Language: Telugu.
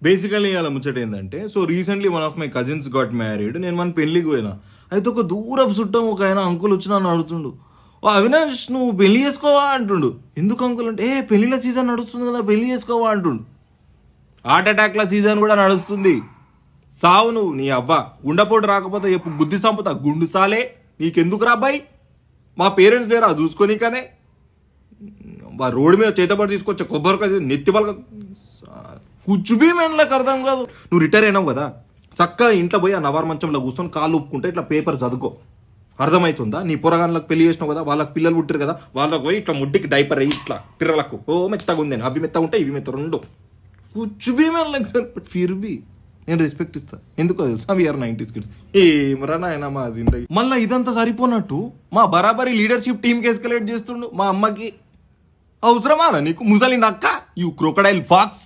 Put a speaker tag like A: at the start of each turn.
A: బేసికలీ అలా ముచ్చట ఏంటంటే, so recently one of my cousins got married. నేను మన పెళ్లికి పోయినా. అయితే ఒక దూరపు చుట్టం ఒక ఆయన అంకుల్ వచ్చి నన్ను అడుగుతుండు, "ఓ అవినాష్ నువ్వు పెళ్లి చేసుకోవా" అంటుండు. ఎందుకు అంకుల్ అంటే, పెళ్లిళ్ళ సీజన్ నడుస్తుంది కదా, పెళ్లి చేసుకోవా అంటుండు. హార్ట్ అటాక్ల సీజన్ కూడా నడుస్తుంది. సావు నువ్వు నీ అవ్వ. గుండెపోటు రాకపోతే ఎప్పుడు గుద్ది సంపుతా గుండు సాలే. నీకెందుకు రా అబ్బాయి? మా పేరెంట్స్ లేరా చూసుకోనికనే? రోడ్డు మీద చేతబడి తీసుకొచ్చే కొబ్బరికాయ నెత్తి వాళ్ళ కుచ్చుబీ మెన్లకు అర్థం కాదు. నువ్వు రిటైర్ అయినావు కదా, చక్కగా ఇంట్లో పోయి ఆ నవార్ మంచంలో కూర్చొని కాళ్ళు ఒప్పుకుంటే ఇట్లా పేపర్ చదువుకో. అర్థమవుతుందా? నీ పొరగాళ్ళకి పెళ్లి చేసినావు కదా, వాళ్ళకి పిల్లలు పుట్టారు కదా, వాళ్ళకి పోయి ఇట్లా ముడ్డికి డైపర్ అయ్యి ఇట్లా పిల్లలకు ఓ మెత్తగా ఉంది, అవి మెత్తగా ఉంటాయి ఇవి మెత్త రెండు కుచ్చుబీ మెన్లకు సార్. బట్ ఫిర్బీ నేను రెస్పెక్ట్ ఇస్తా. ఎందుకో తెలుసా, వీఆర్ 90s కిడ్స్. ఏమరా నాయన మా జిందగీ. మళ్ళీ ఇదంతా సరిపోనట్టు మా బరాబరి లీడర్షిప్ టీంకి ఎస్కలేట్ చేస్తుండు. మా అమ్మకి అవసరమా నీకు ముసలి నక్క, యూ క్రొకడైల్ ఫాక్స్.